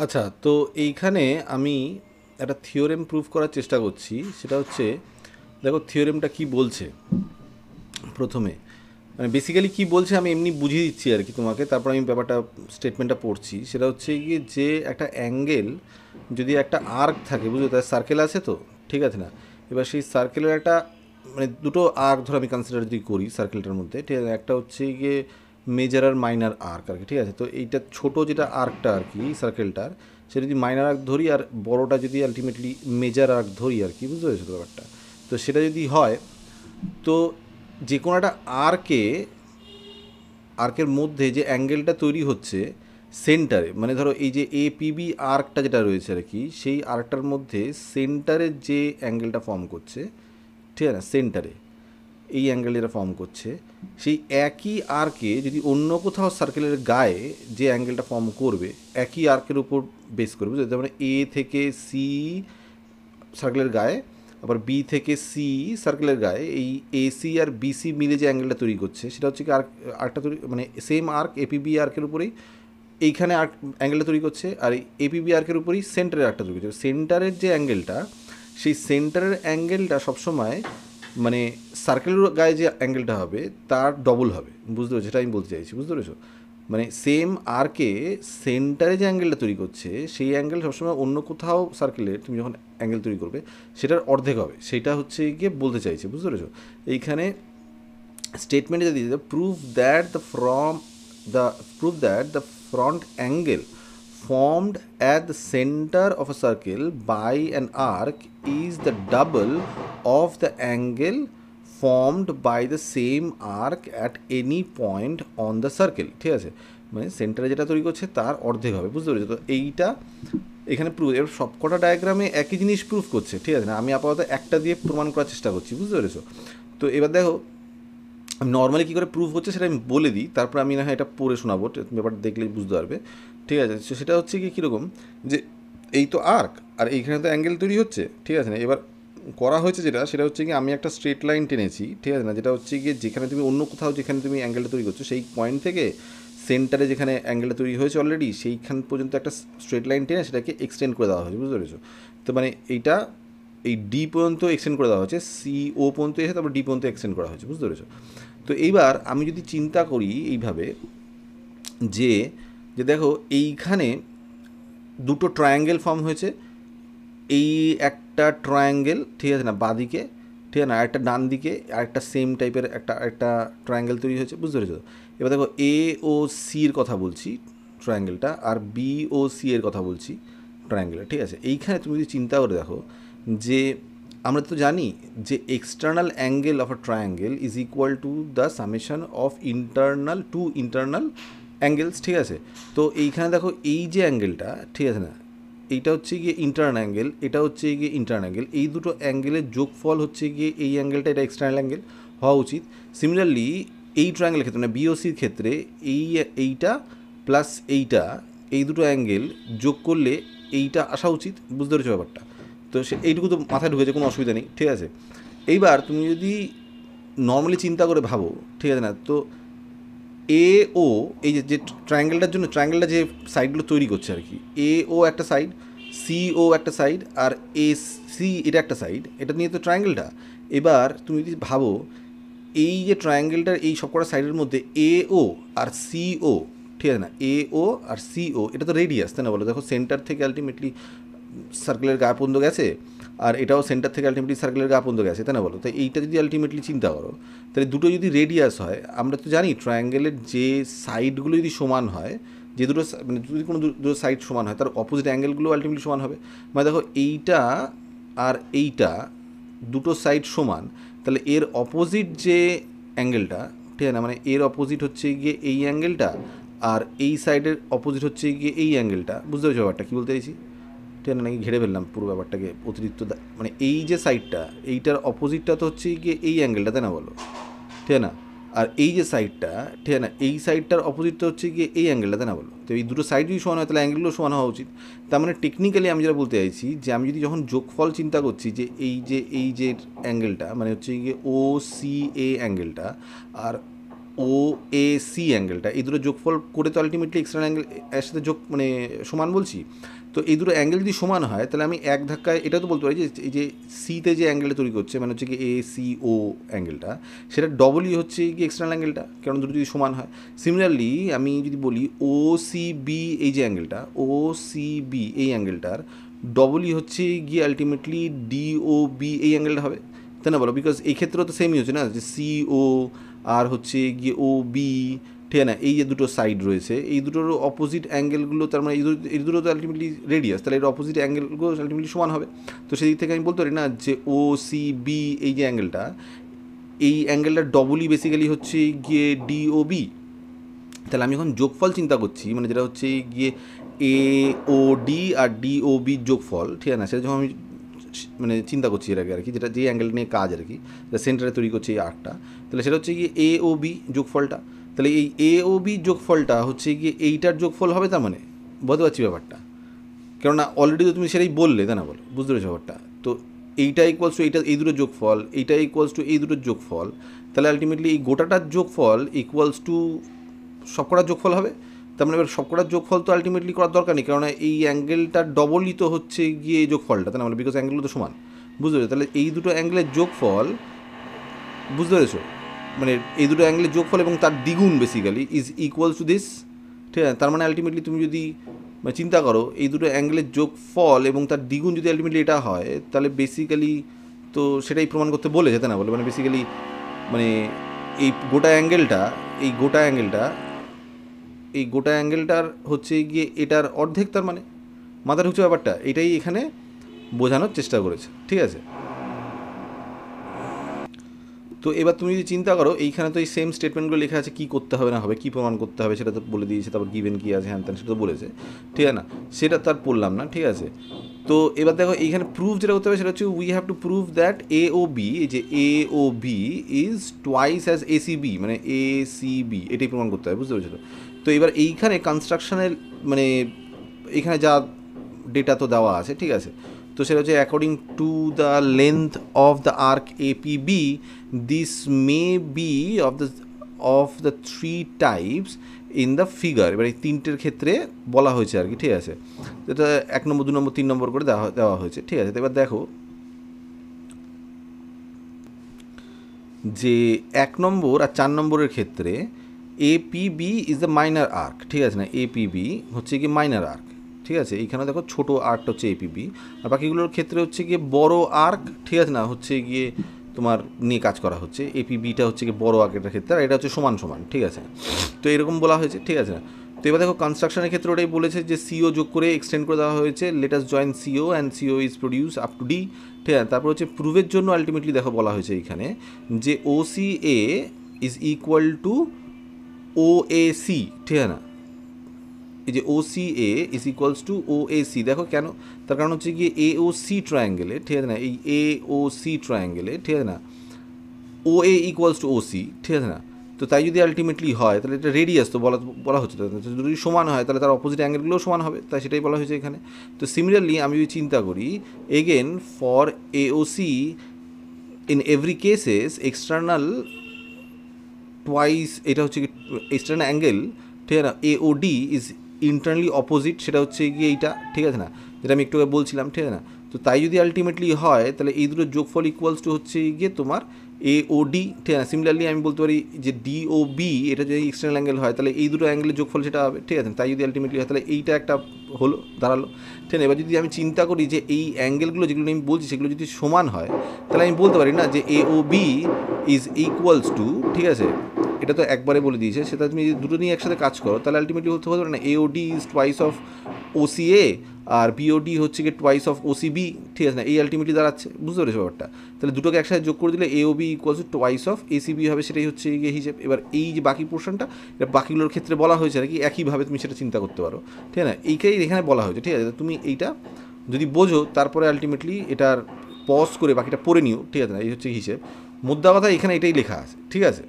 আচ্ছা, তো এইখানে আমি একটা থিওরেম প্রুফ করার চেষ্টা করছি। সেটা হচ্ছে, দেখো থিওরেমটা কি বলছে প্রথমে, মানে বেসিক্যালি কি বলছে আমি এমনি বুঝিয়ে দিচ্ছি আর কি তোমাকে, তারপর আমি ব্যাপারটা স্টেটমেন্টটা পড়ছি। সেটা হচ্ছে গিয়ে যে একটা অ্যাঙ্গেল যদি একটা আর্ক থাকে, বুঝলো, তার সার্কেল আছে তো, ঠিক আছে না? এবার সেই সার্কেলের একটা মানে দুটো আর্ক ধর আমি কনসিডার যদি করি সার্কেলটার মধ্যে, ঠিক আছে, একটা হচ্ছে গিয়ে মেজর আর মাইনার আর্ক আর কি, ঠিক আছে। তো এইটা ছোটো যেটা আর্কটা আর কি সার্কেলটার, সেটা যদি মাইনার আর্ক ধরি আর বড়টা যদি আলটিমেটলি মেজর আর্ক ধরি আর কি, বুঝতে পেরেছো তো ব্যাপারটা? তো সেটা যদি হয়, তো যে কোনো একটা আর্কে, আর্কের মধ্যে যে অ্যাঙ্গেলটা তৈরি হচ্ছে সেন্টারে, মানে ধরো এই যে এপিবি আর্কটা যেটা রয়েছে আর কি, সেই আর্কটার মধ্যে সেন্টারে যে অ্যাঙ্গেলটা ফর্ম করছে, ঠিক আছে না, সেন্টারে এই অ্যাঙ্গেল যেটা ফর্ম করছে, সেই একই আর্কে যদি অন্য কোথাও সার্কেলের গায়ে যে অ্যাঙ্গেলটা ফর্ম করবে, একই আর্কের উপর বেস করবে, বুঝতে, মানে এ থেকে সি সার্কেলের গায়ে, আবার বি থেকে সি সার্কেলের গায়ে, এই এসি আর বিসি মিলে যে অ্যাঙ্গেলটা তৈরি করছে সেটা হচ্ছে কি আর্ক, আর্কটা তৈরি মানে সেম আর্ক এপিবি আর্কের উপরেই এইখানে আর্ক অ্যাঙ্গেলটা তৈরি করছে, আর এই এপিবি আর্কের উপরেই সেন্টারের আর্কটা তৈরি করছে। সেন্টারের যে অ্যাঙ্গেলটা, সেই সেন্টারের অ্যাঙ্গেলটা সবসময় মানে সার্কেলের গায়ে যে অ্যাঙ্গেলটা হবে তার ডবল হবে, বুঝতে পেরেছো? সেটা আমি বলতে চাইছি, বুঝতে পেরেছো? মানে সেম আর্কে সেন্টারে যে অ্যাঙ্গেলটা তৈরি করছে সেই অ্যাঙ্গেল সবসময় অন্য কোথাও সার্কেলের তুমি যখন অ্যাঙ্গেল তৈরি করবে সেটার অর্ধেক হবে, সেটা হচ্ছে গিয়ে বলতে চাইছে, বুঝতে পেরেছো? এইখানে স্টেটমেন্টে যদি prove that the from the prove that the front angle formed at the center of a circle by an arc is the double of the angle formed by the same arc at any point on the circle, ঠিক আছে? মানে সেন্টারে যেটা তৈরি করছে তার অর্ধেক হবে, বুঝতে পেরেছো? তো এইটা এখানে প্রুফ, এবার সব কটা ডায়াগ্রামে একই জিনিস প্রুফ করছে, ঠিক আছে না? আমি আপাতত একটা দিয়ে প্রমাণ করার চেষ্টা করছি, বুঝতে পেরেছো? তো এবার দেখো আমি নর্মালি কী করে প্রুভ হচ্ছে সেটা আমি বলে দিই, তারপর আমি না হয় এটা পড়ে শোনাবো, ব্যাপারটা দেখলেই বুঝতে পারবে, ঠিক আছে? তো সেটা হচ্ছে কি কীরকম, যে এই তো আর্ক আর এইখানে তো অ্যাঙ্গেল তৈরি হচ্ছে, ঠিক আছে না? এবার করা হয়েছে যেটা, সেটা হচ্ছে কি আমি একটা স্ট্রেট লাইন টেনেছি, ঠিক আছে না, যেটা হচ্ছে গিয়ে যেখানে তুমি অন্য কোথাও যেখানে তুমি অ্যাঙ্গেলটা তৈরি করছো সেই পয়েন্ট থেকে সেন্টারে যেখানে অ্যাঙ্গেলটা তৈরি হয়েছে অলরেডি সেইখান পর্যন্ত একটা স্ট্রেট লাইন টেনে সেটাকে এক্সটেন্ড করে দেওয়া হয়েছে, বুঝতে পেরেছো? তো মানে এইটা এই ডি পর্যন্ত এক্সটেন্ড করে দেওয়া হয়েছে, সি ও পর্যন্ত এসে তারপর ডি পর্যন্ত এক্সটেন্ড করা হয়েছে, বুঝতে পেরেছো? তো এইবার আমি যদি চিন্তা করি এইভাবে, যে যে দেখো এইখানে দুটো ট্রায়াঙ্গেল ফর্ম হয়েছে, এই একটা ট্রায়াঙ্গেল, ঠিক আছে না, বাঁদিকে, ঠিক আছে না, আরেকটা ডান দিকে আরেকটা সেম টাইপের একটা একটা ট্রায়াঙ্গেল তৈরি হয়েছে, বুঝতে পেরেছো? এবার দেখো এ ও সির কথা বলছি ট্রায়াঙ্গেলটা, আর বি ও সি এর কথা বলছি ট্রায়াঙ্গেলটা, ঠিক আছে? এইখানে তুমি যদি চিন্তা করে দেখো, যে আমরা তো জানি যে external angle of a triangle is equal to the summation of internal angles, ঠিক আছে? তো এইখানে দেখো এই যে অ্যাঙ্গেলটা, ঠিক আছে না, এইটা হচ্ছে গিয়ে ইন্টার্নাল অ্যাঙ্গেল, এটা হচ্ছে গিয়ে ইন্টার্নাল অ্যাঙ্গেল, এই দুটো অ্যাঙ্গেলের যোগফল হচ্ছে গিয়ে এই অ্যাঙ্গেলটা, এটা এক্সটার্নাল অ্যাঙ্গেল হওয়া উচিত। সিমিলারলি এই ট্রায়াঙ্গেলের ক্ষেত্রে মানে বিওসির ক্ষেত্রে এইটা প্লাস এইটা, এই দুটো অ্যাঙ্গেল যোগ করলে এইটা আসা উচিত, বুঝতে পেরেছো ব্যাপারটা? তো সে এইটুকু তো মাথায় ঢুকেছে, কোনো অসুবিধা নেই, ঠিক আছে? এইবার তুমি যদি নর্মালি চিন্তা করে ভাবো, ঠিক আছে না, তো এ ও এই যে যে ট্রায়াঙ্গেলটার জন্য ট্রায়াঙ্গেলটা যে সাইডগুলো তৈরি করছে আর কি, এ ও একটা সাইড, সি ও একটা সাইড, আর এ সি এটা একটা সাইড, এটা নিয়ে তো ট্রায়াঙ্গেলটা। এবার তুমি যদি ভাবো এই যে ট্রায়াঙ্গেলটার এই সবকটা সাইডের মধ্যে এ ও আর সি ও, ঠিক আছে না, এ ও আর সি ও এটা তো রেডিয়াস, তাই না? বলো, দেখো সেন্টার থেকে আলটিমেটলি সার্কেলের গা পর্যন্ত গেছে, আর এটাও সেন্টার থেকে আলটিমেটলি সার্কেলের গা পর্যন্ত গেছে, তাই না? বলো, তাই এইটা যদি আলটিমেটলি চিন্তা করো, তাহলে দুটো যদি রেডিয়াস হয়, আমরা তো জানি ট্রায়াঙ্গেলের যে সাইডগুলো যদি সমান হয়, যে দুটো মানে যদি কোনো দুটো সাইড সমান হয় তার অপোজিট অ্যাঙ্গেলগুলো আলটিমেটলি সমান হবে। মানে দেখো এইটা আর এইটা দুটো সাইড সমান, তাহলে এর অপোজিট যে অ্যাঙ্গেলটা, ঠিক আছে না, মানে এর অপোজিট হচ্ছে গিয়ে এই অ্যাঙ্গেলটা, আর এই সাইডের অপোজিট হচ্ছে গিয়ে এই অ্যাঙ্গেলটা, বুঝতে পেরেছো ব্যাপারটা কী বলতে চাইছি? ঠিক আছে, নাকি ঘেরে ফেললাম পুরো ব্যাপারটাকে অতিরিক্ত মানে এই যে সাইডটা এইটার অপোজিটটা তো হচ্ছে গিয়ে এই অ্যাঙ্গেলটা, তাই না? বলো, ঠিক আছে না? আর এই যে সাইডটা, ঠিক আছে না, এই সাইডটার অপোজিটটা হচ্ছে গিয়ে এই অ্যাঙ্গেলটা, তাই না? বলো, তো এই দুটো সাইড যদি সমান হয় তাহলে অ্যাঙ্গেলগুলো সমান হওয়া উচিত। তার মানে টেকনিক্যালি আমি যেটা বলতে চাইছি, যে আমি যদি যখন যোগফল চিন্তা করছি, যে এই যে অ্যাঙ্গেলটা মানে হচ্ছে গিয়ে ও C A অ্যাঙ্গেলটা, R O A C অ্যাঙ্গেলটা, এই দুটো যোগফল করে তো আলটিমেটলি এক্সটার্নাল অ্যাঙ্গেল এর সাথে যোগ মানে সমান বলছি। তো এই দুটো অ্যাঙ্গেল যদি সমান হয় তাহলে আমি এক ধাক্কায় এটাও তো বলতে পারি যে এই যে সিতে যে অ্যাঙ্গেলটা তৈরি করছে মানে হচ্ছে কি এ সি ও অ্যাঙ্গেলটা, সেটা ডবলই হচ্ছে কি এক্সটার্নাল অ্যাঙ্গেলটা, কারণ দুটো যদি সমান হয়। সিমিলারলি আমি যদি বলি ও সি বি, এই যে অ্যাঙ্গেলটা ও সি বি এই অ্যাঙ্গেলটার ডবলই হচ্ছে গিয়ে আলটিমেটলি ডি ও বি এই অ্যাঙ্গেলটা হবে, তাই না বলো? বিকজ এই ক্ষেত্রেও তো সেমই হচ্ছে না, যে সি ও আর হচ্ছে গিয়ে ও বি, ঠিক আছে না, এই যে দুটো সাইড রয়েছে এই দুটোর অপোজিট অ্যাঙ্গেলগুলো, তার মানে এই দুটো তো আলটিমেটলি রেডিয়াস, তাহলে এর অপোজিট অ্যাঙ্গেলগুলো আলটিমেটলি সমান হবে। তো সেই দিক থেকে আমি বলতে পারি না যে ও সি বি এই যে অ্যাঙ্গেলটা, এই অ্যাঙ্গেলটা ডবলই বেসিক্যালি হচ্ছে গিয়ে ডি ও বি। তাহলে আমি এখন যোগফল চিন্তা করছি, মানে যেটা হচ্ছে গিয়ে এ ও ডি আর ডি ও বির যোগফল, ঠিক আছে না, সেটা যখন আমি মানে চিন্তা করছি এর আগে আর কি, যেটা যে অ্যাঙ্গেল নিয়ে কাজ আর কি, সেন্টারে তৈরি করছে এই আর্কটা, তাহলে সেটা হচ্ছে গিয়ে এ ও বি যোগফলটা। তাহলে এই এ ও বি যোগফলটা হচ্ছে গিয়ে এইটার যোগফল হবে, তার মানে বুঝতে পারছি ব্যাপারটা, কেননা অলরেডি তো তুমি সেটাই বললে, তাই না বলো? বুঝতে পেরেছো ব্যাপারটা? তো এইটা ইকুয়ালস টু এইটা, এই দুটো যোগফল, এইটা ইকুয়ালস টু এই দুটোর যোগফল, তাহলে আলটিমেটলি এই গোটাটার যোগফল ইকুয়ালস টু সবকটার যোগফল হবে। তার মানে এবার সবকটার যোগফল তো আলটিমেটলি করার দরকার নেই, কারণ এই অ্যাঙ্গেলটার ডবলই তো হচ্ছে গিয়ে যোগফলটা, তাই না? মানে বিকজ অ্যাঙ্গেলগুলো তো সমান, বুঝতে পেরেছো? তাহলে এই দুটো অ্যাঙ্গেলের যোগফল, বুঝতে পেরেছো? মানে এই দুটো অ্যাঙ্গেলের যোগফল এবং তার দ্বিগুণ basically is equals to this, ঠিক আছে? তার মানে আলটিমেটলি তুমি যদি মানে চিন্তা করো এই দুটো অ্যাঙ্গেলের যোগফল এবং তার দ্বিগুণ যদি আলটিমেটলি এটা হয়, তাহলে বেসিক্যালি তো সেটাই প্রমাণ করতে বলেছে, তাই না বলে? মানে বেসিক্যালি মানে এই গোটা অ্যাঙ্গেলটা, এই গোটা অ্যাঙ্গেলটা, এই গোটা অ্যাঙ্গেলটার হচ্ছে গিয়ে এটার অর্ধেক, তার মানে মাথার ঢুকছে ব্যাপারটা, এটাই এখানে বোঝানোর চেষ্টা করেছে, ঠিক আছে? তো এবার তুমি যদি চিন্তা করো, এইখানে তো এই সেম স্টেটমেন্টগুলো লেখা আছে, কী করতে হবে না হবে, কী প্রমাণ করতে হবে সেটা তো বলে দিয়েছে, তারপর গিভেন কী আছে হ্যান ত্যান সেটা তো বলেছে, ঠিক আছে না? সেটা তার পড়লাম না, ঠিক আছে? তো এবার দেখো এইখানে প্রুফ যেটা করতে হবে সেটা হচ্ছে we have to prove that A O B, যে A O B is twice as A C B, মানে এ সি বি, এটাই প্রমাণ করতে হবে, বুঝতে পেরেছো তো? তো এবার এইখানে কনস্ট্রাকশনের মানে এখানে যা ডেটা তো দেওয়া আছে, ঠিক আছে? তো সেটা হচ্ছে according to the length of the arc APB this may be of the three types in the figure. এবার এই তিনটের ক্ষেত্রে বলা হয়েছে আর কি, ঠিক আছে? এটা 1 নম্বর 2 নম্বর 3 নম্বর করে দেওয়া হয়েছে, ঠিক আছে? তো এবার দেখো যে 1 নম্বর আর 4 নম্বরের ক্ষেত্রে APB is the minor arc, ঠিক আছে না? এপিবি হচ্ছে কি মাইনার আর্ক, ঠিক আছে? এইখানে দেখো ছোটো আর্কটা হচ্ছে এপিবি, আর বাকিগুলোর ক্ষেত্রে হচ্ছে গিয়ে বড় আর্ক, ঠিক আছে না, হচ্ছে গিয়ে তোমার নিয়ে কাজ করা হচ্ছে। এপিবিটা হচ্ছে গিয়ে বড় আর্কের ক্ষেত্রে, আর এটা হচ্ছে সমান সমান, ঠিক আছে? তো এরকম বলা হয়েছে, ঠিক আছে না? তো এবার দেখো কনস্ট্রাকশনের ক্ষেত্রে ওটাই বলেছে যে সিও যোগ করে এক্সটেন্ড করে দেওয়া হয়েছে, let's join CO and CO is produce up to D, ঠিক আছে? তারপর হচ্ছে প্রুভের জন্য আলটিমেটলি দেখো বলা হয়েছে এইখানে যে O C A is equal to O A C, ঠিক আছে না? এই যে O C A is equals to O A C, দেখো কেন? তার কারণ হচ্ছে গিয়ে এ ও সি ট্রায়াঙ্গেলে, ঠিক আছে না, এই এ ও সি ট্রায়াঙ্গেলে, ঠিক আছে না, ও এ ইকুয়ালস টু ও সি, ঠিক আছে না? তো তাই যদি আলটিমেটলি হয় তাহলে এটা রেডিয়াস তো বলা হচ্ছে, যদি সমান হয় তাহলে তার অপোজিট অ্যাঙ্গেলগুলোও সমান হবে, তাই সেটাই বলা হয়েছে এখানে। তো সিমিলারলি আমি যদি চিন্তা করি again for A O C in every cases external twice, এটা হচ্ছে কি এক্সটার্নাল অ্যাঙ্গেল, ঠিক আছে না, A O D is internally opposite, সেটা হচ্ছে গিয়ে এইটা, ঠিক আছে না, যেটা আমি একটু বলছিলাম, ঠিক আছে না? তো তাই যদি আলটিমেটলি হয় তাহলে এই দুটো যোগফল ইকুয়ালস টু হচ্ছে গিয়ে তোমার এ ও ডি, ঠিক আছে? সিমিলারলি আমি বলতে পারি যে ডি ও বি, এটা যদি এক্সটার্নাল অ্যাঙ্গেল হয় তাহলে এই দুটো অ্যাঙ্গেলের যোগফল সেটা হবে, ঠিক আছে? তাই যদি আলটিমেটলি হয় তাহলে এইটা একটা হলো দাঁড়ালো, ঠিক আছে? এবার যদি আমি চিন্তা করি যে এই অ্যাঙ্গেলগুলো যেগুলো আমি বলছি সেগুলো যদি সমান হয় তাহলে আমি বলতে পারি না যে A O B is equals two, ঠিক আছে? এটা তো একবারে বলে দিয়েছে, সেটা তুমি দুটো নিয়ে একসাথে কাজ করো তাহলে আলটিমেটলি হতে পারে না AOD is twice of OCA আর বিওডি হচ্ছে গিয়ে টোয়াইস অফ ওসিবি, ঠিক আছে না? এই আলটিমেটলি দাঁড়াচ্ছে, বুঝতে পেরেছো ব্যাপারটা? তাহলে দুটোকে একসাথে যোগ করে দিলে AOB equals to twice of ACB হবে, সেটাই হচ্ছে গিয়ে হিসেব। এবার এই যে বাকি পোর্শনটা, এটা বাকিগুলোর ক্ষেত্রে বলা হয়েছে আর কি, একইভাবে তুমি সেটা চিন্তা করতে পারো, ঠিক আছে না? এইটাই এখানে বলা হয়েছে, ঠিক আছে? তুমি এইটা যদি বোঝো তারপরে আলটিমেটলি এটার পজ করে বাকিটা পড়ে নিও, ঠিক আছে না? এই হচ্ছে হিসেব। মুদ্রা কথা এখানে এটাই লেখা আছে, ঠিক আছে?